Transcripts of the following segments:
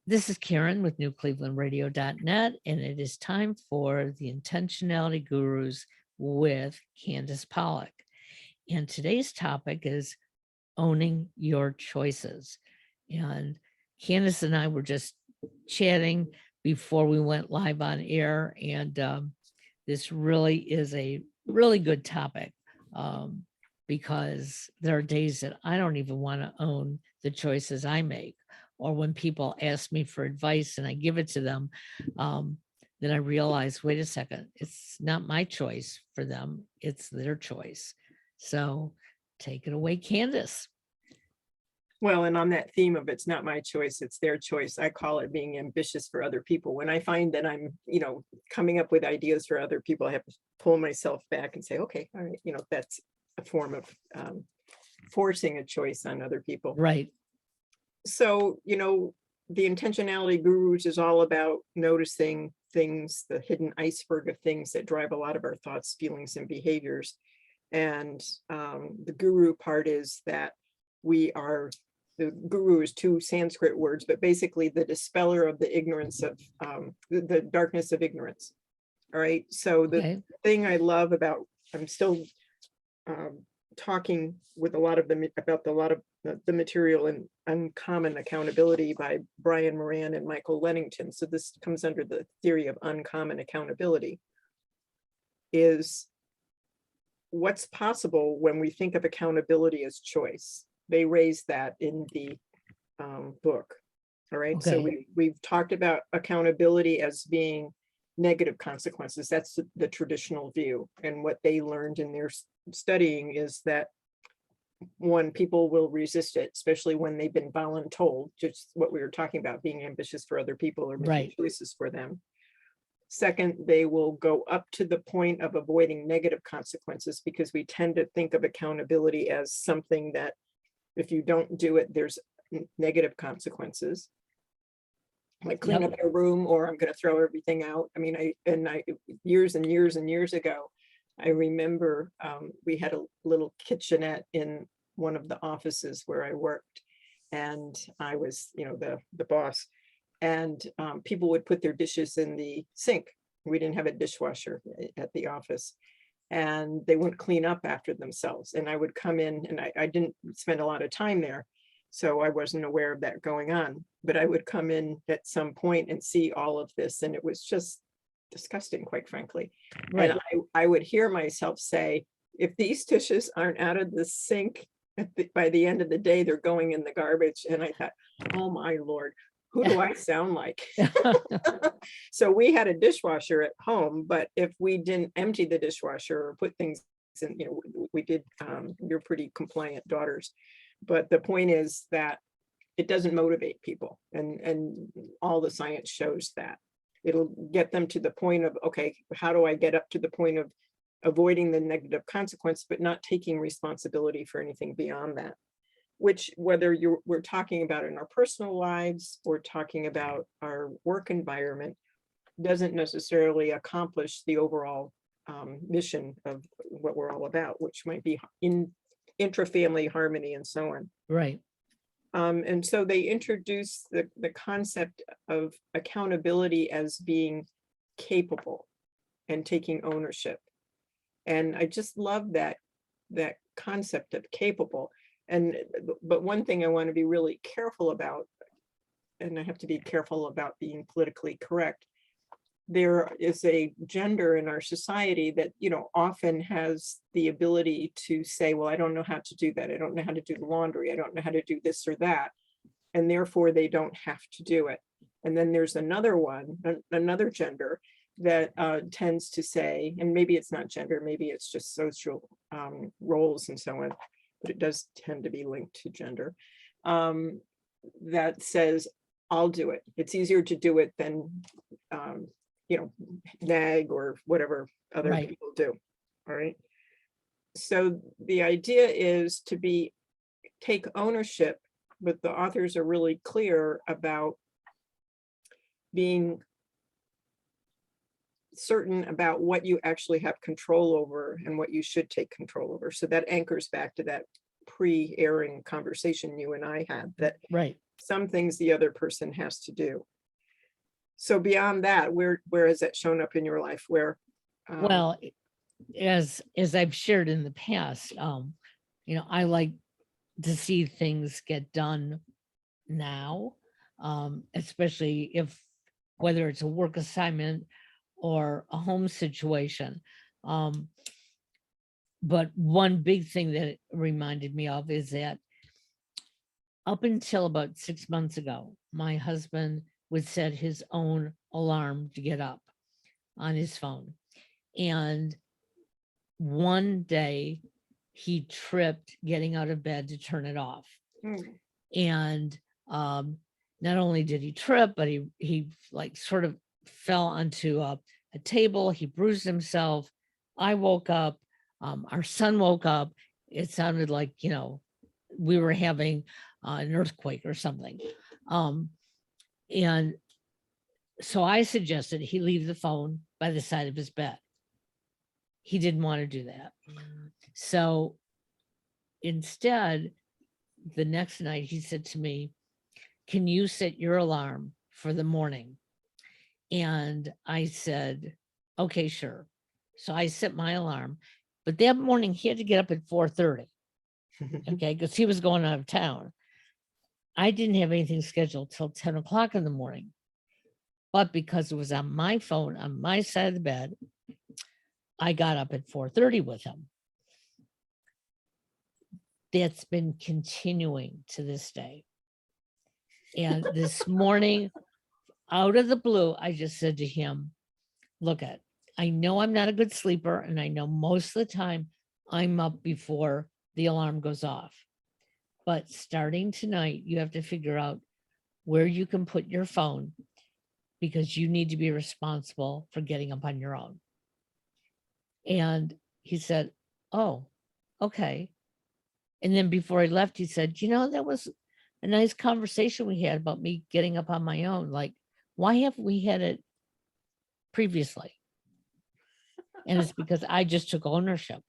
This is Karen with newclevelandradio.net, and it is time for the Intentionality Gurus with Candice Pollock. And today's topic is owning your choices. And Candice and I were just chatting before we went live on air, and this really is a really good topic because there are days that I don't even want to own the choices I make. Or when people ask me for advice and I give it to them, then I realize, wait a second, it's not my choice for them, it's their choice. So take it away, Candice. Well, and on that theme of it's not my choice, it's their choice, I call it being ambitious for other people. When I find that I'm, coming up with ideas for other people, I have to pull myself back and say, okay, all right, that's a form of forcing a choice on other people. Right. So, the Intentionality Gurus is all about noticing things, the hidden iceberg of things that drive a lot of our thoughts, feelings, and behaviors. And the guru part is that the guru is two Sanskrit words, but basically the dispeller of the ignorance of the darkness of ignorance. All right. So the thing I love about, I'm still talking with a lot of them about a lot of the material in Uncommon Accountability by Brian Moran and Michael Lennington. So this comes under the theory of uncommon accountability, is what's possible when we think of accountability as choice. They raise that in the book. All right. Okay. So we've talked about accountability as being negative consequences. That's the traditional view. And what they learned in their studying is that, one, people will resist it, especially when they've been voluntold, just what we were talking about, being ambitious for other people or making choices for them. Second, they will go up to the point of avoiding negative consequences, because we tend to think of accountability as something that if you don't do it, there's negative consequences. Like clean up your room, or I'm going to throw everything out. I mean, I years and years and years ago, I remember we had a little kitchenette in one of the offices where I worked, and I was, the boss, and people would put their dishes in the sink. We didn't have a dishwasher at the office, and they wouldn't clean up after themselves. And I would come in, and I didn't spend a lot of time there, so I wasn't aware of that going on. But I would come in at some point and see all of this, and it was just disgusting, quite frankly. Right. And I would hear myself say, if these dishes aren't out of the sink by the end of the day, they're going in the garbage. And I thought, oh my Lord, who do I sound like? So we had a dishwasher at home, but if we didn't empty the dishwasher or put things in, we did, we're pretty compliant daughters. But the point is that it doesn't motivate people. And all the science shows that. It'll get them to the point of, okay, how do I get up to the point of avoiding the negative consequence, but not taking responsibility for anything beyond that? Which, whether we're talking about in our personal lives or talking about our work environment, doesn't necessarily accomplish the overall mission of what we're all about, which might be in intra-family harmony and so on. Right. And so they introduce the concept of accountability as being capable and taking ownership. And I just love that concept of capable. But one thing I want to be really careful about, and I have to be careful about being politically correct, there is a gender in our society that, often has the ability to say, well, I don't know how to do that. I don't know how to do the laundry. I don't know how to do this or that. And therefore they don't have to do it. And then there's another gender that tends to say, and maybe it's not gender, maybe it's just social roles and so on, but it does tend to be linked to gender, that says, I'll do it. It's easier to do it than nag or whatever other people do. All right. So the idea is to take ownership, but the authors are really clear about being certain about what you actually have control over and what you should take control over. So that anchors back to that pre-airing conversation you and I had, that some things the other person has to do. So beyond that, where has that shown up in your life? Where Well, as I've shared in the past, I like to see things get done now, especially whether it's a work assignment or a home situation. But one big thing that it reminded me of is that up until about 6 months ago, my husband would set his own alarm to get up on his phone. And one day he tripped getting out of bed to turn it off. And not only did he trip, but he like sort of fell onto a table. He bruised himself. I woke up. Our son woke up. It sounded like, we were having an earthquake or something. And so I suggested he leave the phone by the side of his bed. He didn't want to do that. So instead, the next night he said to me, "Can you set your alarm for the morning?" And I said, "Okay, sure." So I set my alarm, but that morning he had to get up at 4:30. Okay, because he was going out of town. I didn't have anything scheduled till 10 o'clock in the morning. But because it was on my phone, on my side of the bed, I got up at 4:30 with him. That's been continuing to this day. And this morning, out of the blue, I just said to him, "Look, I know I'm not a good sleeper, and I know most of the time I'm up before the alarm goes off. But starting tonight, you have to figure out where you can put your phone, because you need to be responsible for getting up on your own." And he said, "Oh, okay." And then before he left, he said, "That was a nice conversation we had about me getting up on my own. Like, why haven't we had it previously?" And it's because I just took ownership.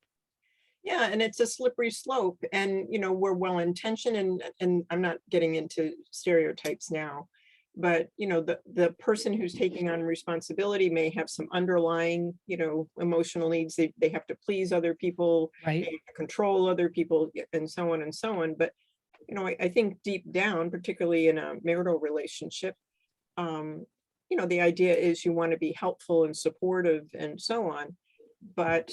Yeah, and it's a slippery slope, and we're well intentioned, and I'm not getting into stereotypes now, but the person who's taking on responsibility may have some underlying emotional needs. They have to please other people, they Right. have to control other people, and so on and so on. But I think deep down, particularly in a marital relationship, the idea is you want to be helpful and supportive and so on, but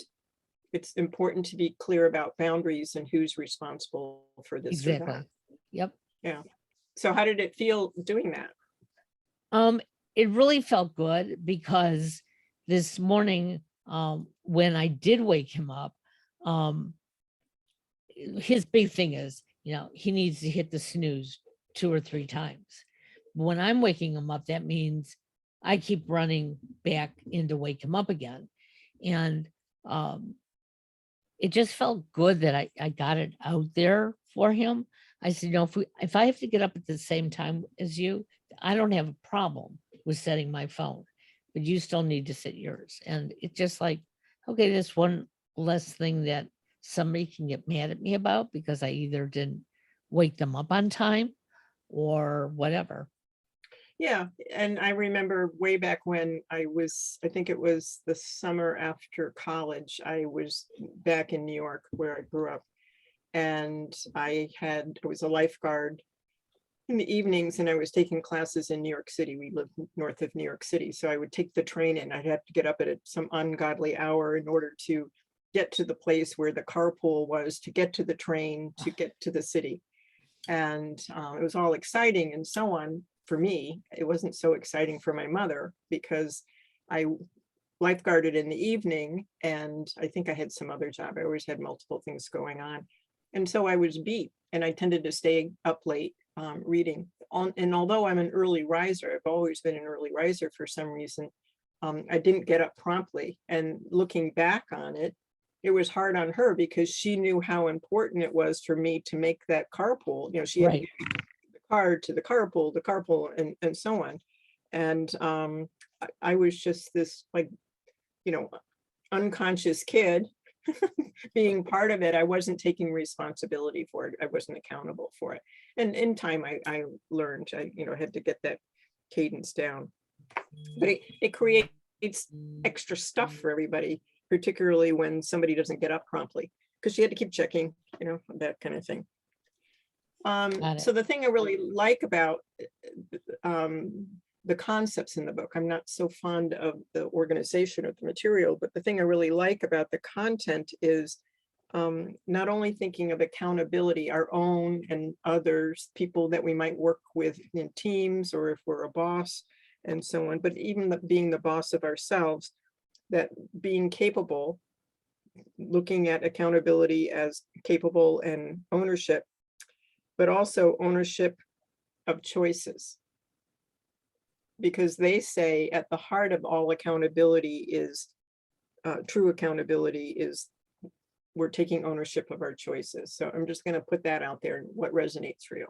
it's important to be clear about boundaries and who's responsible for this or that. Exactly. Yep. Yeah. So how did it feel doing that? It really felt good, because this morning, when I did wake him up, his big thing is, he needs to hit the snooze 2 or 3 times. When I'm waking him up, that means I keep running back in to wake him up again. And it just felt good that I got it out there for him. I said, if I have to get up at the same time as you, I don't have a problem with setting my phone, but you still need to set yours. And it's just like, okay, this one less thing that somebody can get mad at me about, because I either didn't wake them up on time or whatever. Yeah. And I remember way back when I think it was the summer after college, I was back in New York where I grew up. And I was a lifeguard in the evenings, and I was taking classes in New York City. We lived north of New York City. So I would take the train, and I'd have to get up at some ungodly hour in order to get to the place where the carpool was, to get to the train, to get to the city. And it was all exciting and so on for me. It wasn't so exciting for my mother, because I lifeguarded in the evening, and I think I had some other job. I always had multiple things going on. And so I was beat, and I tended to stay up late reading. And although I'm an early riser, I've always been an early riser for some reason, I didn't get up promptly. And looking back on it, it was hard on her, because she knew how important it was for me to make that carpool. She had to Right. get the car to the carpool, and so on. And I was just this, like, unconscious kid being part of it, I wasn't taking responsibility for it. I wasn't accountable for it. And in time, I learned, I had to get that cadence down. But it creates extra stuff for everybody, particularly when somebody doesn't get up promptly, because you had to keep checking, that kind of thing. So the thing I really like about the concepts in the book, I'm not so fond of the organization of the material, but the thing I really like about the content is not only thinking of accountability, our own and others, people that we might work with in teams, or if we're a boss and so on, but even being the boss of ourselves, that being capable, looking at accountability as capable and ownership, but also ownership of choices. Because they say at the heart of all accountability is, true accountability is, we're taking ownership of our choices. So I'm just going to put that out there, what resonates for you.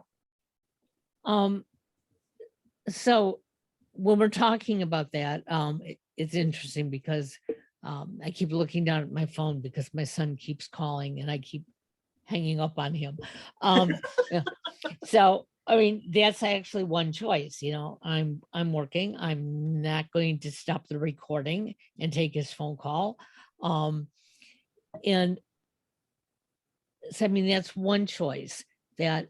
So when we're talking about that, it's interesting because I keep looking down at my phone because my son keeps calling and I keep hanging up on him. Yeah. So I mean, that's actually one choice. I'm working. I'm not going to stop the recording and take his phone call. And so, I mean, that's one choice that,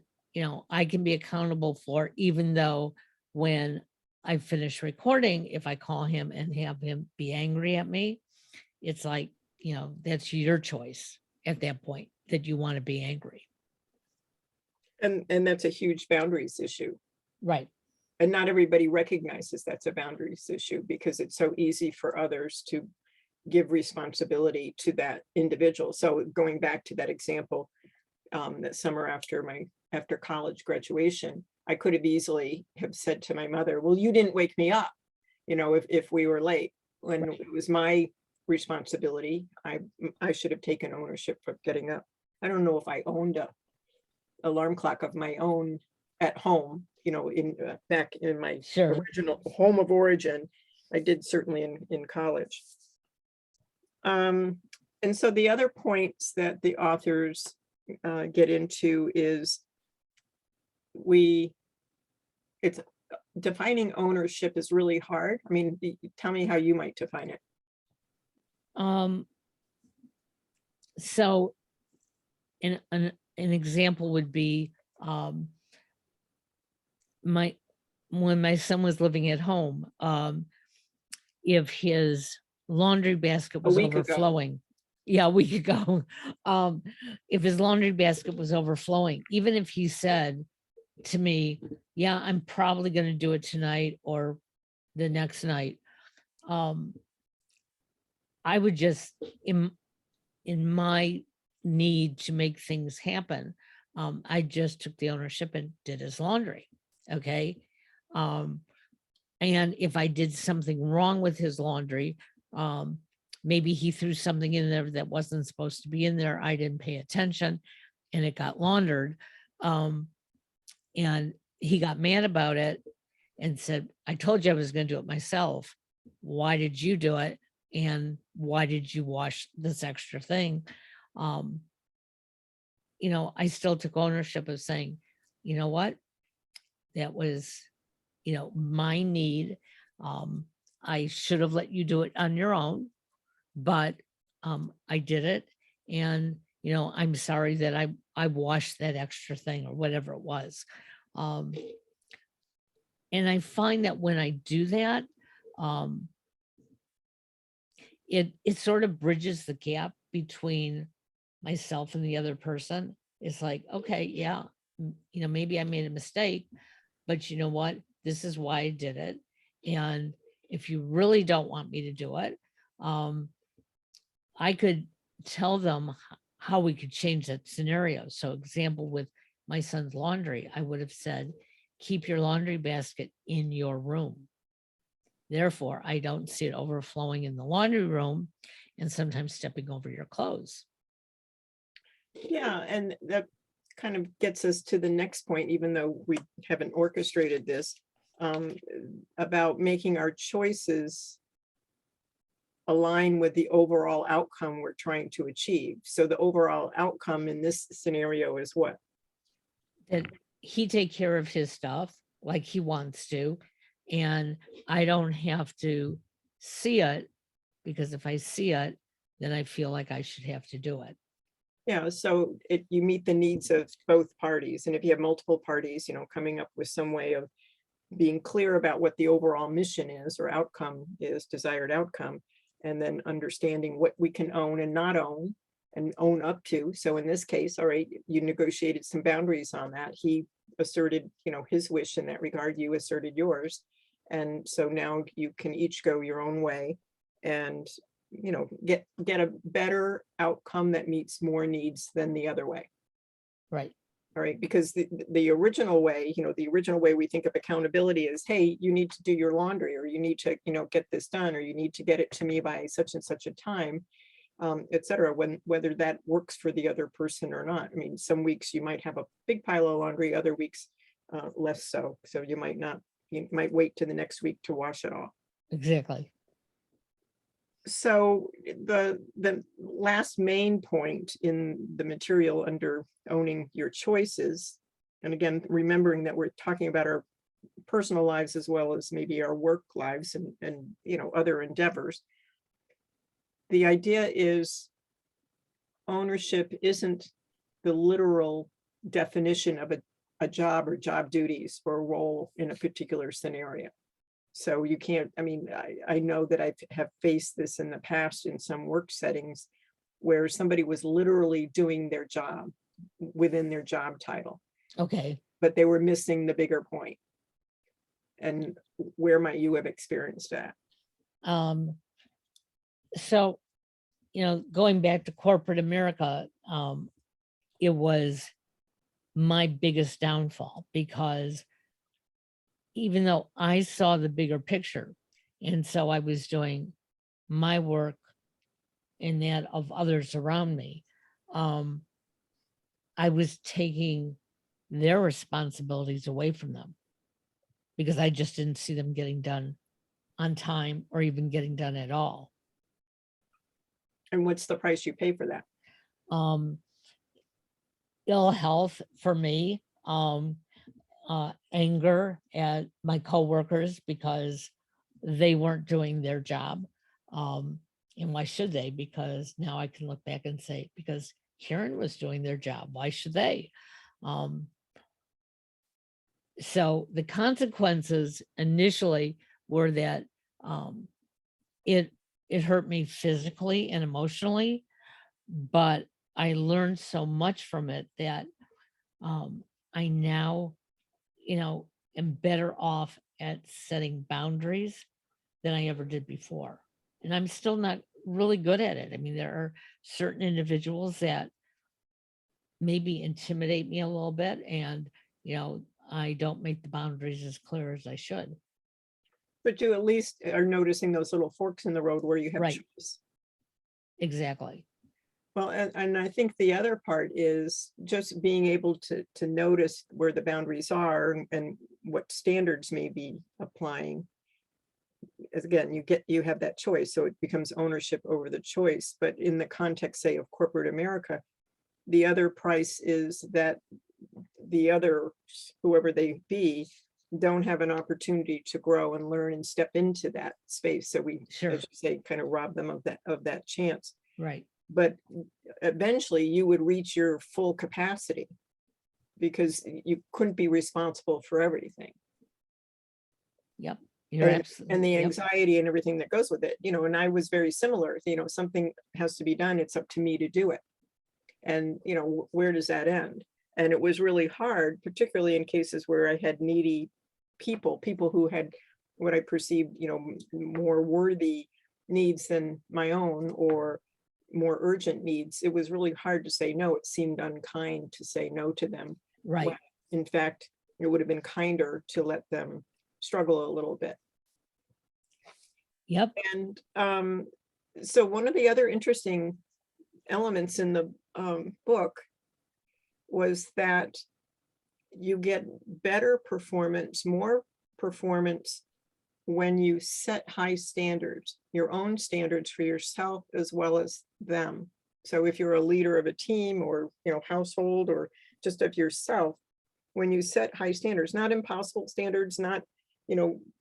I can be accountable for, even though when I finish recording, if I call him and have him be angry at me, it's like, that's your choice at that point, that you want to be angry. And that's a huge boundaries issue. Right. And not everybody recognizes that's a boundaries issue, because it's so easy for others to give responsibility to that individual. So going back to that example, that summer after college graduation, I could have easily have said to my mother, well, you didn't wake me up, if we were late, when it was my responsibility. I should have taken ownership for getting up. I don't know if I owned a alarm clock of my own at home, back in my original home of origin. I did certainly in college. And so the other points that the authors get into is it's defining ownership is really hard. I mean, tell me how you might define it. So an example would be when my son was living at home, if his laundry basket was overflowing. Yeah, a week ago. If his laundry basket was overflowing, even if he said to me, yeah, I'm probably going to do it tonight or the next night, I would just, in my need to make things happen, I just took the ownership and did his laundry. Okay. And if I did something wrong with his laundry, maybe he threw something in there that wasn't supposed to be in there, I didn't pay attention and it got laundered. And he got mad about it and said, I told you I was going to do it myself. Why did you do it? And why did you wash this extra thing? I still took ownership of saying, you know what, that was, my need. I should have let you do it on your own, but I did it. And, I'm sorry that I washed that extra thing or whatever it was. And I find that when I do that, it sort of bridges the gap between myself and the other person. It's like, okay, yeah, maybe I made a mistake, but you know what? This is why I did it. And if you really don't want me to do it, I could tell them how we could change that scenario. So example, with my son's laundry, I would have said, keep your laundry basket in your room. Therefore, I don't see it overflowing in the laundry room and sometimes stepping over your clothes. Yeah, and that kind of gets us to the next point, even though we haven't orchestrated this, about making our choices align with the overall outcome we're trying to achieve. So the overall outcome in this scenario is what? That he take care of his stuff like he wants to, and I don't have to see it, because if I see it, then I feel like I should have to do it. Yeah, so you meet the needs of both parties. And if you have multiple parties, coming up with some way of being clear about what the overall mission is or outcome is, desired outcome, and then understanding what we can own and not own and own up to. So in this case, all right, you negotiated some boundaries on that. He asserted, his wish in that regard, you asserted yours. And so now you can each go your own way and get a better outcome that meets more needs than the other way. Right. All right, because the original way, the original way we think of accountability is, hey, you need to do your laundry, or you need to, get this done, or you need to get it to me by such and such a time, et cetera, whether that works for the other person or not. I mean, some weeks you might have a big pile of laundry, other weeks less so. So you might wait to the next week to wash it all. Exactly. So the last main point in the material under owning your choices, and again, remembering that we're talking about our personal lives as well as maybe our work lives and other endeavors. The idea is ownership isn't the literal definition of a job or job duties or role in a particular scenario. So you can't, I know that I have faced this in the past in some work settings where somebody was literally doing their job within their job title. Okay. But they were missing the bigger point. And where might you have experienced that? So, going back to corporate America, it was my biggest downfall, because even though I saw the bigger picture, and so I was doing my work and that of others around me, I was taking their responsibilities away from them because I just didn't see them getting done on time or even getting done at all. And what's the price you pay for that? Ill health for me, anger at my coworkers because they weren't doing their job. And why should they? Because now I can look back and say, because Karen was doing their job, why should they? So the consequences initially were that it hurt me physically and emotionally, but I learned so much from it that I now, am better off at setting boundaries than I ever did before. And I'm still not really good at it. I mean, there are certain individuals that maybe intimidate me a little bit, and, I don't make the boundaries as clear as I should. But you at least are noticing those little forks in the road where you have Right. choice. Exactly. Well, and I think the other part is just being able to notice where the boundaries are and what standards may be applying. As again, you have that choice, so it becomes ownership over the choice. But in the context, say, of corporate America, the other price is that the other, whoever they be, don't have an opportunity to grow and learn and step into that space. So we, Sure. as you say, kind of rob them of that chance. Right. But eventually you would reach your full capacity because you couldn't be responsible for everything. Yep. And the yep. anxiety and everything that goes with it, and I was very similar. Something has to be done, it's up to me to do it. And where does that end? And it was really hard, particularly in cases where I had needy people who had what I perceived, more worthy needs than my own, or more urgent needs. It was really hard to say no. It seemed unkind to say no to them. Right. When, in fact, it would have been kinder to let them struggle a little bit. Yep. And so one of the other interesting elements in the book was that you get better performance, more performance when you set high standards, your own standards for yourself as well as them. So if you're a leader of a team or, household or just of yourself, when you set high standards, not impossible standards, not,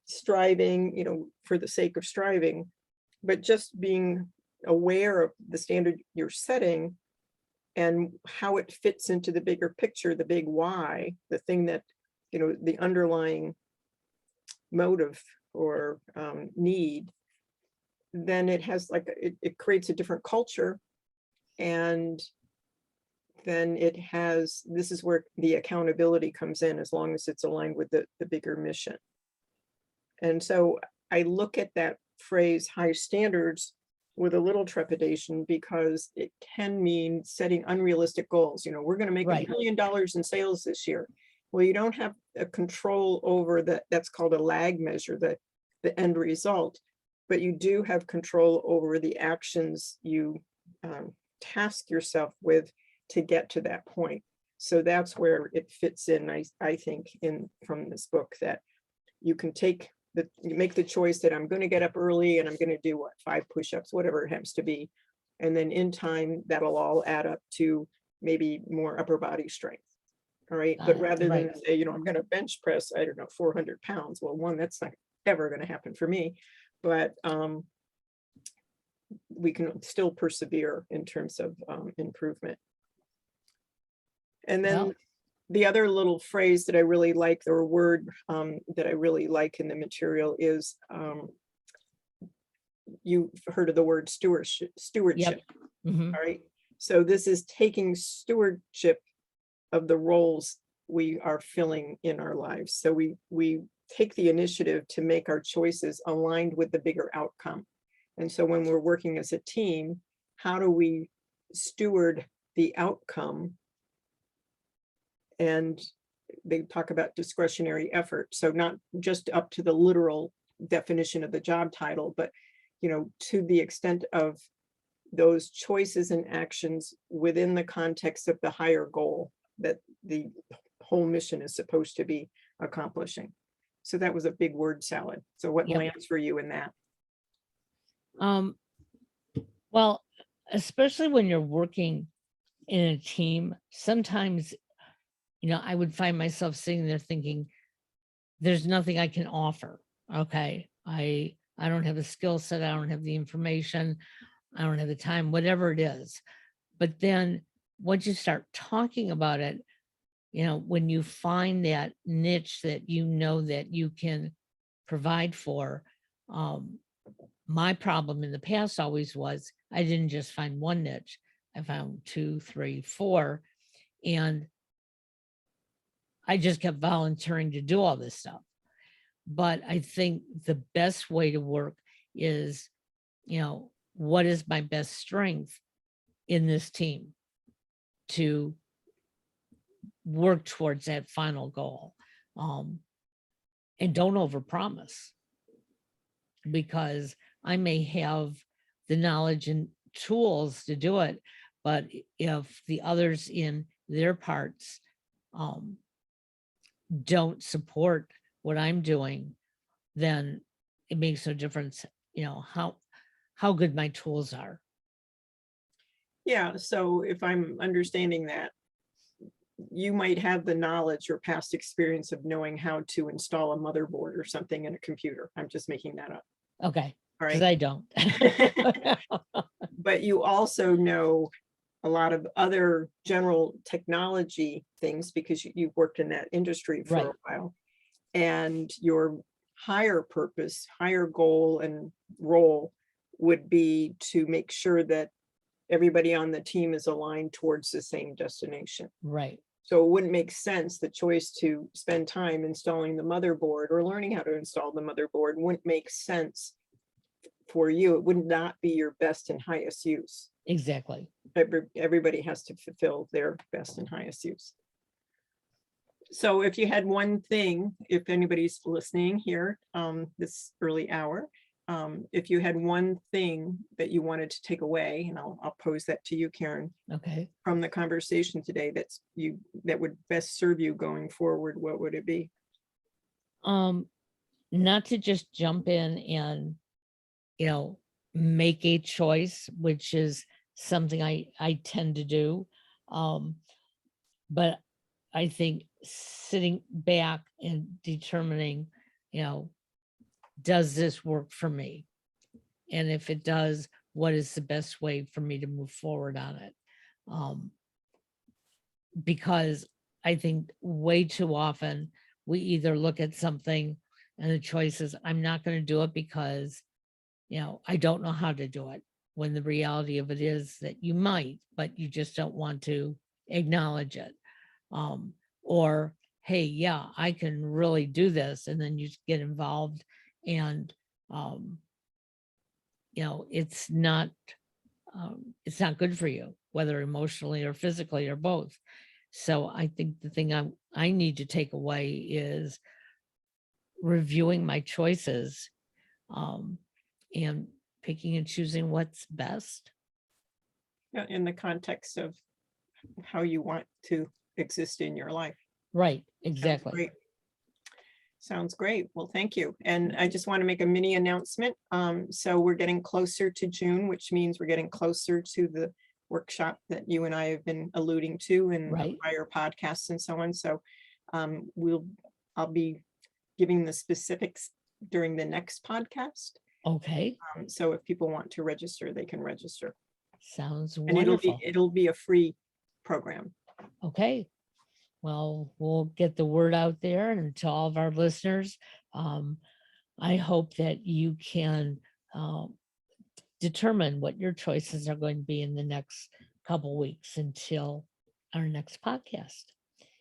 striving, for the sake of striving, but just being aware of the standard you're setting and how it fits into the bigger picture, the big why, the thing that, the underlying motive or need, then it has it creates a different culture. And then this is where the accountability comes in, as long as it's aligned with the bigger mission. And so I look at that phrase, high standards, with a little trepidation, because it can mean setting unrealistic goals. We're going to make Right. $1 million in sales this year. Well, you don't have a control over that. That's called a lag measure, the end result. But you do have control over the actions you task yourself with to get to that point. So that's where it fits in, I think, from this book, that you can you make the choice that I'm going to get up early and I'm going to do 5 push-ups, whatever it happens to be. And then in time, that'll all add up to maybe more upper body strength. All right. But rather than say, I'm going to bench press, I don't know, 400 pounds. Well, one, that's not ever going to happen for me. But we can still persevere in terms of improvement. And then the other little phrase that I really like, or word that I really like in the material is, you've heard of the word stewardship. Yep. Mm-hmm. All right. So this is taking stewardship of the roles we are filling in our lives. So we take the initiative to make our choices aligned with the bigger outcome. And so when we're working as a team, how do we steward the outcome? And they talk about discretionary effort. So not just up to the literal definition of the job title, but, to the extent of those choices and actions within the context of the higher goal that the whole mission is supposed to be accomplishing. So that was a big word salad. So what lands for you in that? Well, especially when you're working in a team, sometimes, I would find myself sitting there thinking, there's nothing I can offer. Okay. I don't have the skill set. I don't have the information. I don't have the time, whatever it is. But then once you start talking about it, when you find that niche that that you can provide for, my problem in the past always was I didn't just find one niche. I found 2, 3, 4, and I just kept volunteering to do all this stuff. But I think the best way to work is, what is my best strength in this team to work towards that final goal. And don't overpromise, because I may have the knowledge and tools to do it, but if the others in their parts don't support what I'm doing, then it makes no difference, how good my tools are. Yeah. So if I'm understanding that, you might have the knowledge or past experience of knowing how to install a motherboard or something in a computer. I'm just making that up. Okay. All Because right. I don't. But you also know a lot of other general technology things because you've worked in that industry for a while. And your higher purpose, higher goal and role would be to make sure that everybody on the team is aligned towards the same destination. Right. So it wouldn't make sense, the choice to spend time installing the motherboard or learning how to install the motherboard wouldn't make sense for you. It would not be your best and highest use. Exactly. Everybody has to fulfill their best and highest use. So if you had one thing, if anybody's listening here, this early hour, if you had one thing that you wanted to take away, and I'll pose that to you, Karen. Okay. From the conversation today, that would best serve you going forward, what would it be? not to just jump in and, make a choice, which is something I tend to do. But I think sitting back and determining, does this work for me? And if it does, what is the best way for me to move forward on it? Because I think way too often we either look at something and the choice is, I'm not going to do it because, I don't know how to do it. When the reality of it is that you might, but you just don't want to acknowledge it. Or, hey, yeah, I can really do this. And then you get involved and, it's not good for you, whether emotionally or physically or both. So I think the thing I need to take away is reviewing my choices, and picking and choosing what's best. In the context of how you want to exist in your life. Right, Sounds exactly. great. Sounds great. Well, thank you. And I just want to make a mini announcement. So we're getting closer to June, which means we're getting closer to the workshop that you and I have been alluding to in Right. prior podcasts and so on. So I'll be giving the specifics during the next podcast. Okay, So if people want to register, they can register. sounds And wonderful. it'll be a free program. Okay. Well, we'll get the word out there and to all of our listeners. I hope that you can determine what your choices are going to be in the next couple weeks until our next podcast.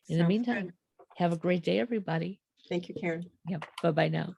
In the Sounds meantime, good. have a great day, everybody. Thank you, Karen. Yep. Bye-bye now.